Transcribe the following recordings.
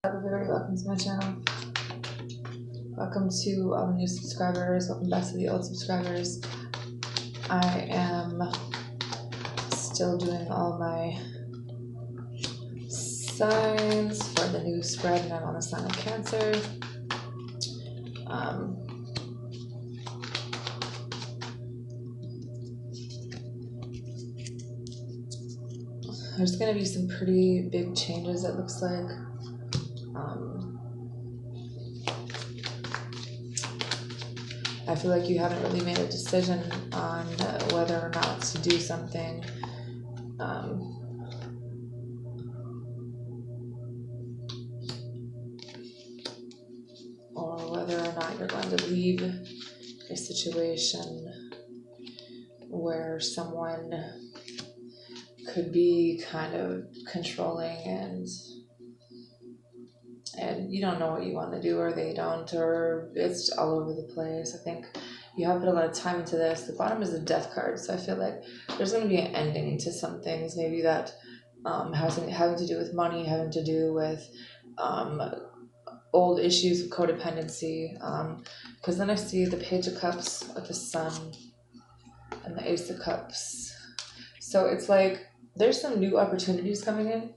Everybody, welcome to my channel. Welcome to all the new subscribers. Welcome back to the old subscribers. I am still doing all my signs for the new spread, and I'm on the sign of Cancer. There's going to be some pretty big changes, it looks like. I feel like you haven't really made a decision on whether or not to do something. Or whether or not you're going to leave a situation where someone could be kind of controlling and you don't know what you want to do, or they don't, or it's all over the place. I think you have put a lot of time into this. The bottom is the Death card, so I feel like there's going to be an ending to some things, maybe that having to do with money, having to do with old issues of codependency, because then I see the Page of Cups with the Sun and the Ace of Cups. So it's like there's some new opportunities coming in,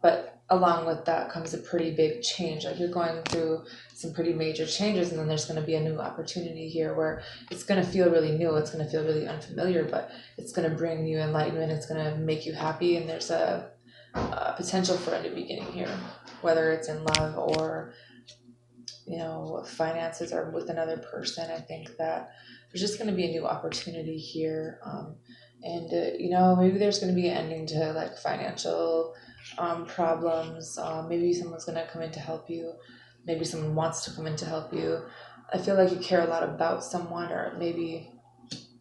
but along with that comes a pretty big change. Like you're going through some pretty major changes, and then there's going to be a new opportunity here where it's going to feel really new. It's going to feel really unfamiliar, but it's going to bring you enlightenment. It's going to make you happy, and there's a potential for a new beginning here, whether it's in love or finances or with another person. I think that there's just going to be a new opportunity here, and maybe there's going to be an ending to like financial problems. Maybe someone's going to come in to help you. Maybe someone wants to come in to help you. I feel like you care a lot about someone, or maybe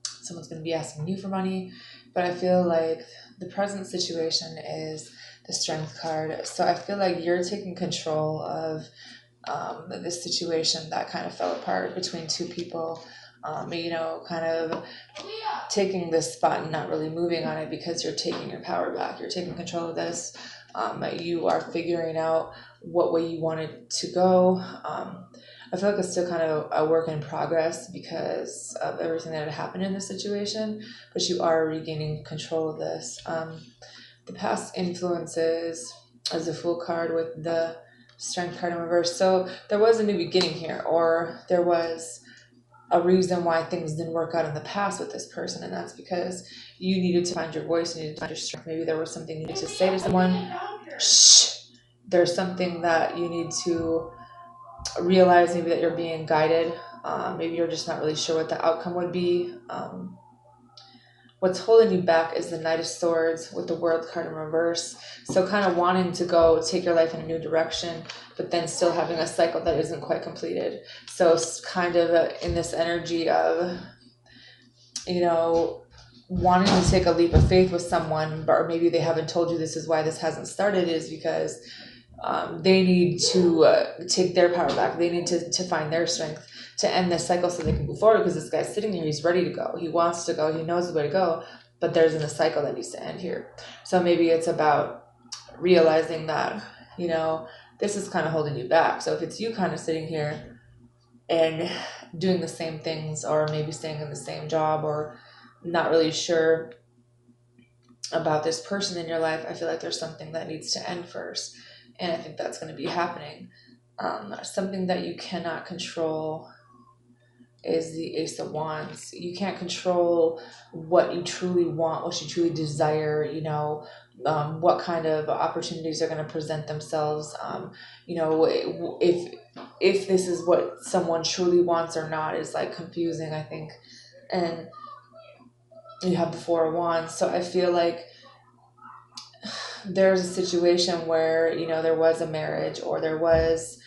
someone's going to be asking you for money, but I feel like the present situation is the Strength card. So I feel like you're taking control of this situation that kind of fell apart between two people, kind of taking this spot and not really moving on it, because you're taking your power back. You're taking control of this. You are figuring out what way you want it to go. I feel like it's still kind of a work in progress because of everything that had happened in this situation, but you are regaining control of this. The past influences as a Fool card with the Strength card in reverse. So there was a new beginning here, or there was a reason why things didn't work out in the past with this person, and that's because you needed to find your voice, you needed to find your strength. Maybe there was something you needed to say to someone. Shh. There's something that you need to realize, maybe that you're being guided. Maybe you're just not really sure what the outcome would be. What's holding you back is the Knight of Swords with the World card in reverse. So kind of wanting to go take your life in a new direction, but then still having a cycle that isn't quite completed. So it's kind of in this energy of, wanting to take a leap of faith with someone, or maybe they haven't told you this is why this hasn't started, is because they need to take their power back. They need to find their strength to end this cycle so they can move forward, because this guy's sitting here, he's ready to go. He wants to go, he knows the way to go, but there's a cycle that needs to end here. So maybe it's about realizing that, this is kind of holding you back. So if it's you kind of sitting here and doing the same things, or maybe staying in the same job, or not really sure about this person in your life, I feel like there's something that needs to end first. And I think that's going to be happening. Something that you cannot control is the Ace of Wands. You can't control what you truly want, what you truly desire, what kind of opportunities are going to present themselves. If this is what someone truly wants or not is like confusing, I think. And you have the Four of Wands. So I feel like there's a situation where, there was a marriage, or there was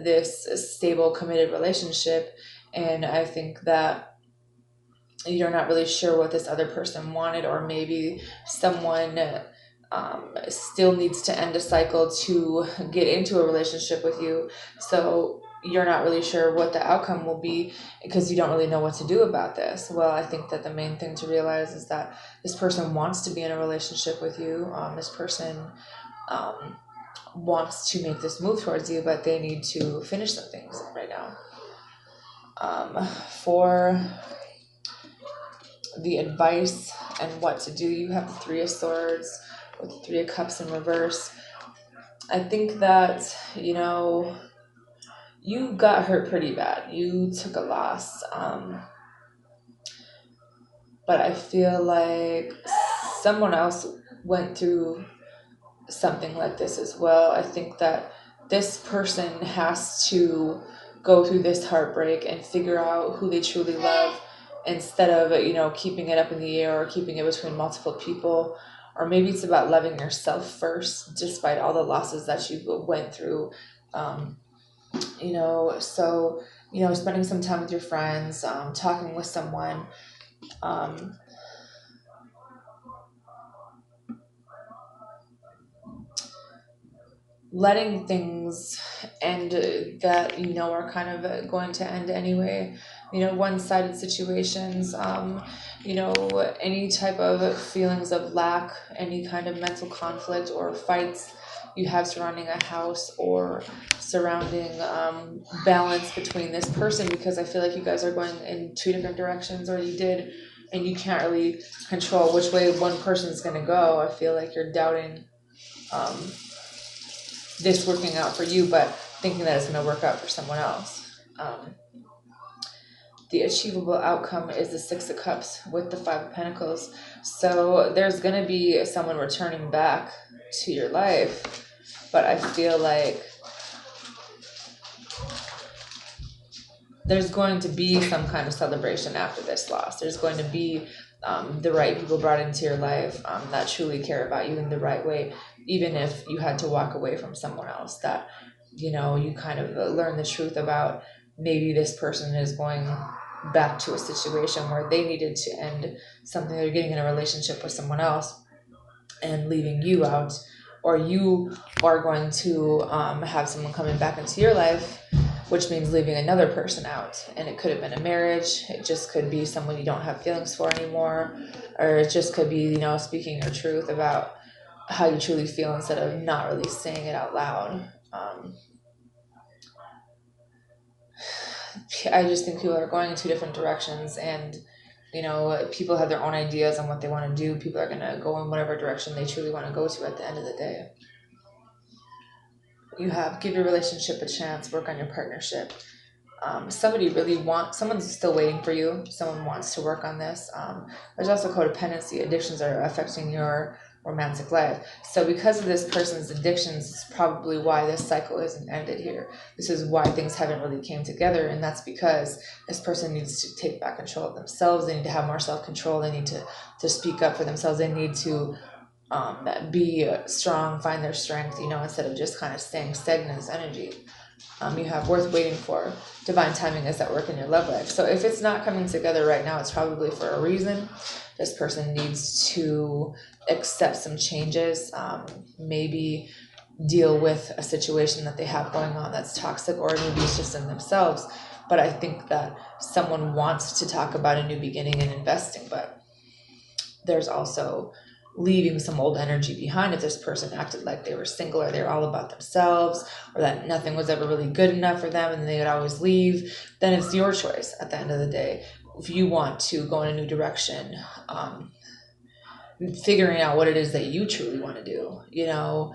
this stable, committed relationship, and I think that you're not really sure what this other person wanted, or maybe someone still needs to end a cycle to get into a relationship with you. So you're not really sure what the outcome will be, because you don't really know what to do about this. Well, I think that the main thing to realize is that this person wants to be in a relationship with you. This person wants to make this move towards you, but they need to finish some things right now. For the advice and what to do, you have the Three of Swords with the Three of Cups in reverse. I think that, you know, you got hurt pretty bad. You took a loss. But I feel like someone else went through something like this as well. I think that this person has to go through this heartbreak and figure out who they truly love, instead of, you know, keeping it up in the air or keeping it between multiple people. Or maybe it's about loving yourself first, despite all the losses that you went through. You know, so, you know, spending some time with your friends, talking with someone, letting things end that, you know, are kind of going to end anyway. You know, one-sided situations, you know, any type of feelings of lack, any kind of mental conflict or fights you have surrounding a house or surrounding balance between this person, because I feel like you guys are going in two different directions, or you did, and you can't really control which way one person's going to go. I feel like you're doubting this working out for you, but thinking that it's going to work out for someone else. The achievable outcome is the Six of Cups with the Five of Pentacles. So there's going to be someone returning back to your life, but I feel like there's going to be some kind of celebration after this loss. There's going to be the right people brought into your life that truly care about you in the right way, even if you had to walk away from someone else that, you know, you kind of learn the truth about. Maybe this person is going back to a situation where they needed to end something. They're getting in a relationship with someone else and leaving you out, or you are going to have someone coming back into your life, which means leaving another person out. And it could have been a marriage. It just could be someone you don't have feelings for anymore. Or it just could be, you know, speaking your truth about how you truly feel instead of not really saying it out loud. I just think people are going in two different directions, and, you know, people have their own ideas on what they want to do. People are going to go in whatever direction they truly want to go to at the end of the day. You have give your relationship a chance, work on your partnership. Someone's still waiting for you. Someone wants to work on this. There's also codependency. Addictions are affecting your romantic life. So because of this person's addictions, it's probably why this cycle isn't ended here. This is why things haven't really came together. And that's because this person needs to take back control of themselves. They need to have more self-control. They need to speak up for themselves. They need to be strong, find their strength, you know, instead of just kind of staying stagnant in this energy. You have worth waiting for. Divine timing is at work in your love life. So if it's not coming together right now, it's probably for a reason. This person needs to accept some changes, maybe deal with a situation that they have going on that's toxic, or maybe it's just in themselves. But I think that someone wants to talk about a new beginning and investing, but there's also leaving some old energy behind. If this person acted like they were single, or they were all about themselves, or that nothing was ever really good enough for them and they would always leave, then it's your choice at the end of the day. If you want to go in a new direction, figuring out what it is that you truly want to do, you know,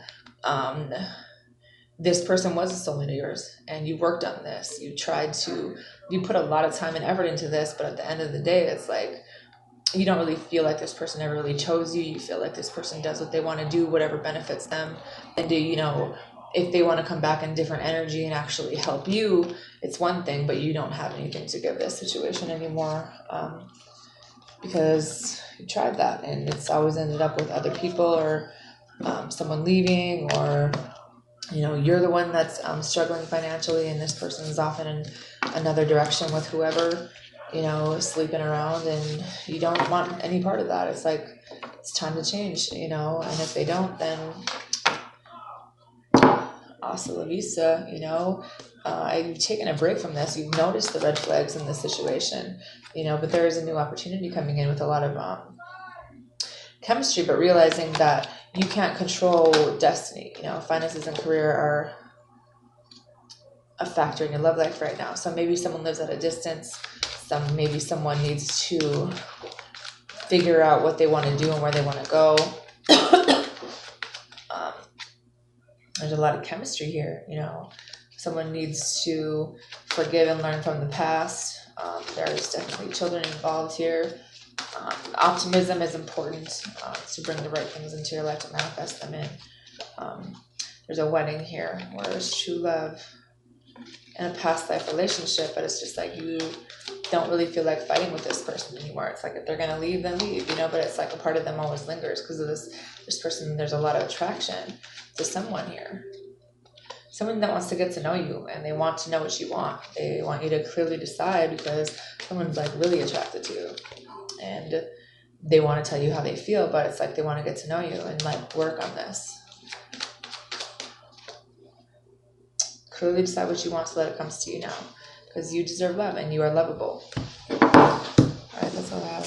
this person was a soulmate of yours, and you worked on this. You put a lot of time and effort into this, but at the end of the day, it's like, you don't really feel like this person ever really chose you. You feel like this person does what they want to do, whatever benefits them. And you know, if they want to come back in different energy and actually help you, it's one thing, but you don't have anything to give this situation anymore, because you tried that and it's always ended up with other people, or someone leaving, or, you know, you're the one that's struggling financially, and this person is often in another direction with whoever, you know, sleeping around, and you don't want any part of that. It's like, it's time to change, you know, and if they don't, then hasta la vista, you know. You've taken a break from this. You've noticed the red flags in this situation, you know, but there is a new opportunity coming in with a lot of chemistry, but realizing that, you can't control destiny. You know, finances and career are a factor in your love life right now. So maybe someone lives at a distance. Maybe someone needs to figure out what they want to do and where they want to go. There's a lot of chemistry here. You know, someone needs to forgive and learn from the past. There's definitely children involved here. Optimism is important to bring the right things into your life, to manifest them in. There's a wedding here where there's true love in a past life relationship, but it's just like you don't really feel like fighting with this person anymore. It's like if they're gonna leave, then leave, you know, but it's like a part of them always lingers because of this person. There's a lot of attraction to someone here. Someone that wants to get to know you, and they want to know what you want. They want you to clearly decide because someone's like really attracted to you. And they want to tell you how they feel, but it's like they want to get to know you and like work on this. Clearly decide what you want so that it comes to you now, because you deserve love and you are lovable. All right, that's all I have.